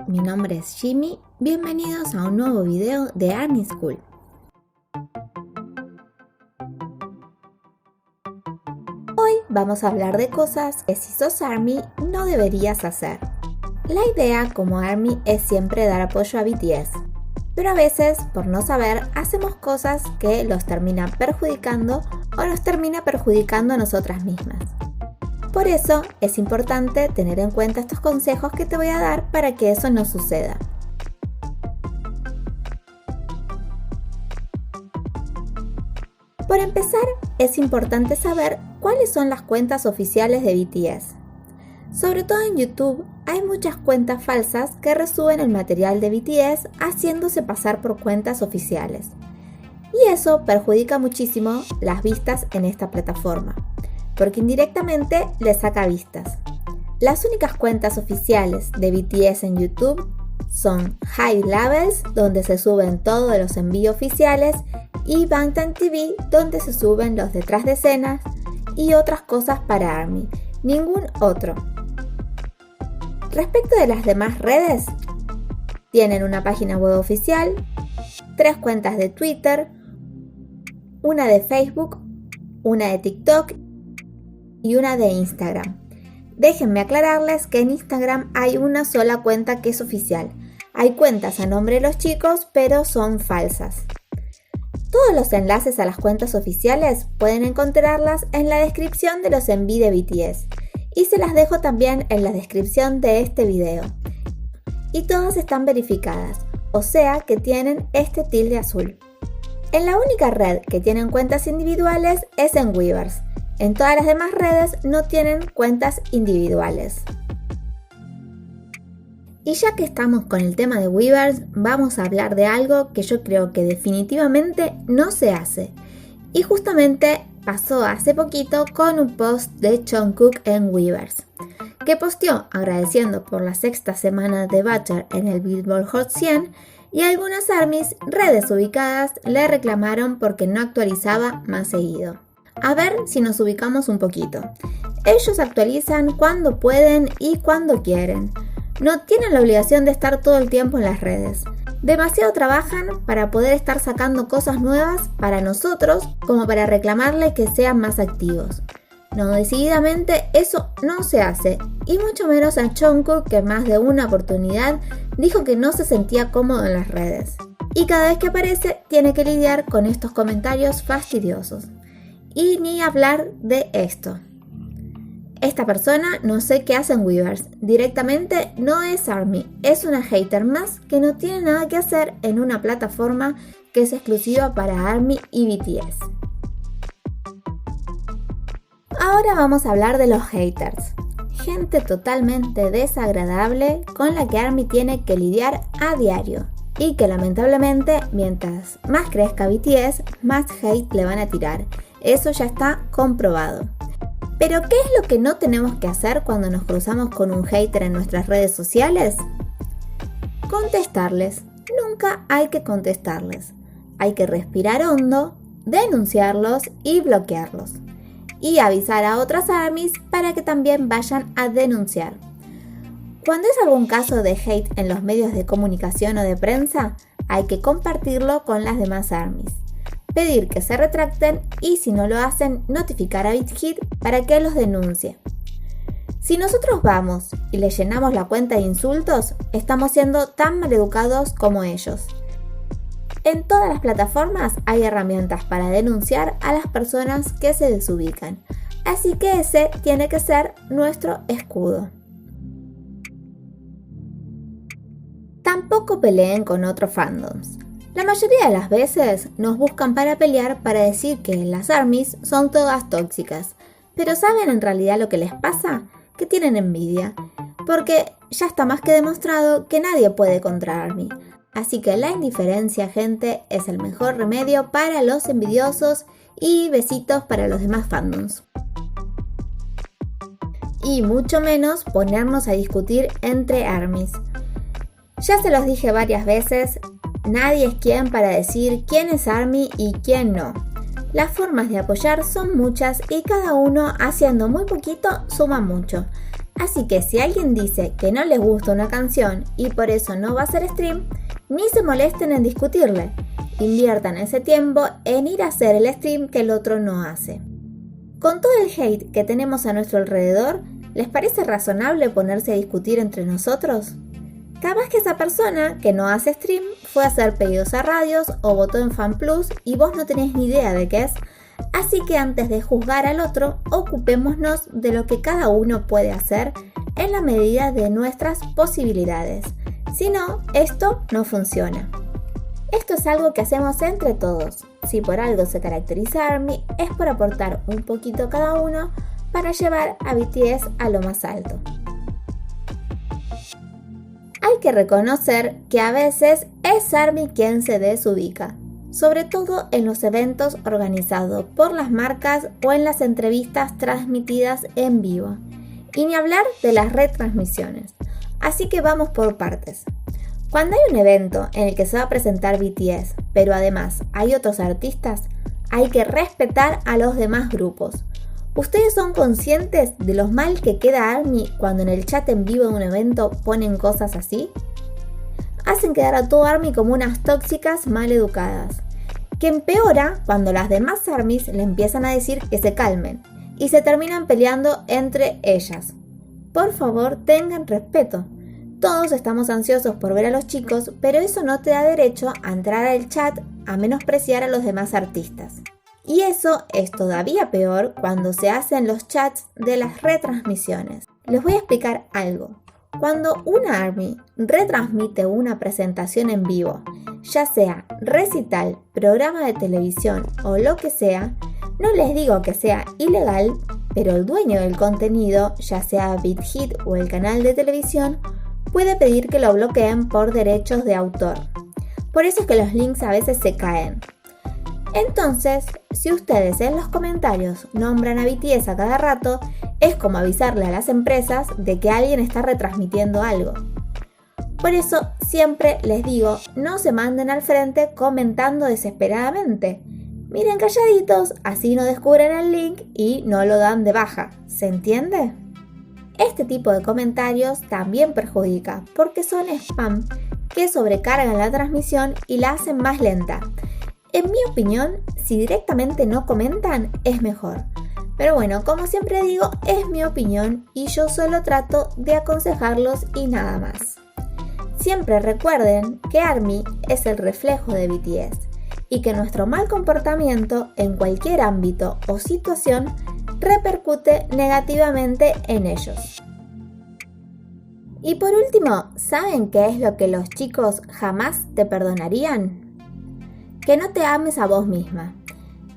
mi nombre es Jimmy, bienvenidos a un nuevo video de Army School. Hoy vamos a hablar de cosas que si sos Army no deberías hacer. La idea como Army es siempre dar apoyo a BTS, pero a veces por no saber hacemos cosas que los terminan perjudicando o nos termina perjudicando a nosotras mismas. Por eso es importante tener en cuenta estos consejos que te voy a dar para que eso no suceda. Por empezar, es importante saber cuáles son las cuentas oficiales de BTS. Sobre todo en YouTube, hay muchas cuentas falsas que resuben el material de BTS haciéndose pasar por cuentas oficiales. Y eso perjudica muchísimo las vistas en esta plataforma, porque indirectamente les saca vistas. Las únicas cuentas oficiales de BTS en YouTube son High Labels, donde se suben todos los envíos oficiales, y Bangtan TV, donde se suben los detrás de escenas y otras cosas para ARMY, ningún otro. Respecto de las demás redes, tienen una página web oficial, 3 cuentas de Twitter, una de Facebook, una de TikTok y una de Instagram. Déjenme aclararles que en Instagram hay una sola cuenta que es oficial. Hay cuentas a nombre de los chicos, pero son falsas. Todos los enlaces a las cuentas oficiales pueden encontrarlas en la descripción de los envíos de BTS y se las dejo también en la descripción de este video. Y todas están verificadas, o sea que tienen este tilde azul. En la única red que tienen cuentas individuales es en Weverse. En todas las demás redes no tienen cuentas individuales. Y ya que estamos con el tema de Weverse, vamos a hablar de algo que yo creo que definitivamente no se hace. Y justamente pasó hace poquito con un post de Jungkook en Weverse, que posteó agradeciendo por la 6ª semana de Bachelor en el Billboard Hot 100 y algunas ARMYs, redes ubicadas, le reclamaron porque no actualizaba más seguido. A ver si nos ubicamos un poquito. Ellos actualizan cuando pueden y cuando quieren. No tienen la obligación de estar todo el tiempo en las redes. Demasiado trabajan para poder estar sacando cosas nuevas para nosotros como para reclamarle que sean más activos. No, decididamente eso no se hace, y mucho menos a Jungkook, que más de una oportunidad dijo que no se sentía cómodo en las redes. Y cada vez que aparece tiene que lidiar con estos comentarios fastidiosos. Y ni hablar de esto. Esta persona no sé qué hace en Weverse, directamente no es ARMY, es una hater más que no tiene nada que hacer en una plataforma que es exclusiva para ARMY y BTS. Ahora vamos a hablar de los haters, gente totalmente desagradable con la que ARMY tiene que lidiar a diario y que lamentablemente mientras más crezca BTS, más hate le van a tirar, eso ya está comprobado. ¿Pero qué es lo que no tenemos que hacer cuando nos cruzamos con un hater en nuestras redes sociales? Contestarles. Nunca hay que contestarles. Hay que respirar hondo, denunciarlos y bloquearlos. Y avisar a otras ARMYs para que también vayan a denunciar. Cuando es algún caso de hate en los medios de comunicación o de prensa, hay que compartirlo con las demás ARMYs. Pedir que se retracten y si no lo hacen, notificar a Big Hit para que los denuncie. Si nosotros vamos y le llenamos la cuenta de insultos, estamos siendo tan maleducados como ellos. En todas las plataformas hay herramientas para denunciar a las personas que se desubican, así que ese tiene que ser nuestro escudo. Tampoco peleen con otros fandoms. La mayoría de las veces nos buscan para pelear para decir que las ARMYs son todas tóxicas, pero ¿saben en realidad lo que les pasa? Que tienen envidia, porque ya está más que demostrado que nadie puede contra ARMY, así que la indiferencia, gente, es el mejor remedio para los envidiosos y besitos para los demás fandoms. Y mucho menos ponernos a discutir entre ARMYs. Ya se los dije varias veces, nadie es quien para decir quién es ARMY y quién no. Las formas de apoyar son muchas y cada uno haciendo muy poquito suma mucho. Así que si alguien dice que no les gusta una canción y por eso no va a hacer stream, ni se molesten en discutirle. Inviertan ese tiempo en ir a hacer el stream que el otro no hace. Con todo el hate que tenemos a nuestro alrededor, ¿les parece razonable ponerse a discutir entre nosotros? Capaz que esa persona que no hace stream fue a hacer pedidos a radios o votó en FanPlus y vos no tenés ni idea de qué es. Así que antes de juzgar al otro, ocupémonos de lo que cada uno puede hacer en la medida de nuestras posibilidades. Si no, esto no funciona. Esto es algo que hacemos entre todos. Si por algo se caracteriza ARMY, es por aportar un poquito cada uno para llevar a BTS a lo más alto. Hay que reconocer que a veces es ARMY quien se desubica, sobre todo en los eventos organizados por las marcas o en las entrevistas transmitidas en vivo, y ni hablar de las retransmisiones. Así que vamos por partes. Cuando hay un evento en el que se va a presentar BTS, pero además hay otros artistas, hay que respetar a los demás grupos. ¿Ustedes son conscientes de lo mal que queda ARMY cuando en el chat en vivo de un evento ponen cosas así? Hacen quedar a todo ARMY como unas tóxicas mal educadas, que empeora cuando las demás ARMYs le empiezan a decir que se calmen y se terminan peleando entre ellas. Por favor, tengan respeto. Todos estamos ansiosos por ver a los chicos, pero eso no te da derecho a entrar al chat a menospreciar a los demás artistas. Y eso es todavía peor cuando se hacen los chats de las retransmisiones. Les voy a explicar algo. Cuando una ARMY retransmite una presentación en vivo, ya sea recital, programa de televisión o lo que sea, no les digo que sea ilegal, pero el dueño del contenido, ya sea BitHit o el canal de televisión, puede pedir que lo bloqueen por derechos de autor. Por eso es que los links a veces se caen. Entonces, si ustedes en los comentarios nombran a BTS a cada rato, es como avisarle a las empresas de que alguien está retransmitiendo algo. Por eso siempre les digo, no se manden al frente comentando desesperadamente. Miren calladitos, así no descubren el link y no lo dan de baja. ¿Se entiende? Este tipo de comentarios también perjudica porque son spam que sobrecargan la transmisión y la hacen más lenta. En mi opinión, si directamente no comentan, es mejor. Pero bueno, como siempre digo, es mi opinión y yo solo trato de aconsejarlos y nada más. Siempre recuerden que ARMY es el reflejo de BTS y que nuestro mal comportamiento en cualquier ámbito o situación repercute negativamente en ellos. Y por último, ¿saben qué es lo que los chicos jamás te perdonarían? Que no te ames a vos misma.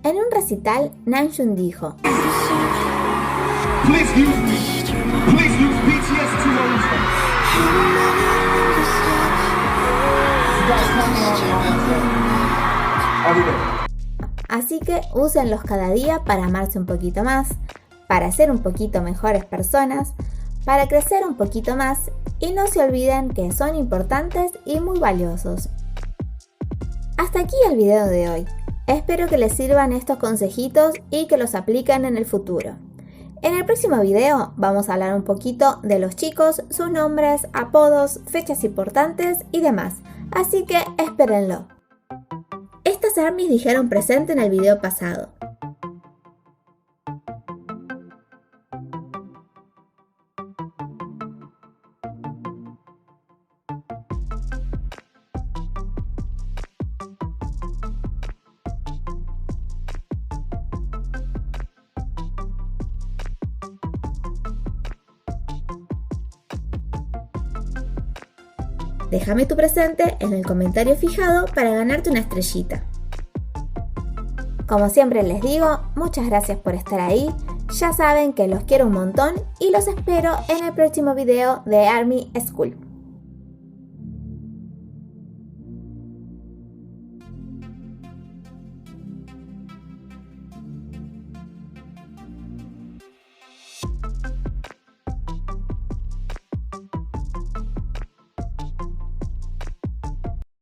En un recital, Namjoon dijo: Please use BTS to Así que úsenlos cada día para amarse un poquito más, para ser un poquito mejores personas, para crecer un poquito más y no se olviden que son importantes y muy valiosos. Hasta aquí el video de hoy. Espero que les sirvan estos consejitos y que los apliquen en el futuro. En el próximo video vamos a hablar un poquito de los chicos, sus nombres, apodos, fechas importantes y demás, así que espérenlo. Estas ARMYs dijeron presente en el video pasado. Déjame tu presente en el comentario fijado para ganarte una estrellita. Como siempre les digo, muchas gracias por estar ahí. Ya saben que los quiero un montón y los espero en el próximo video de ARMY School.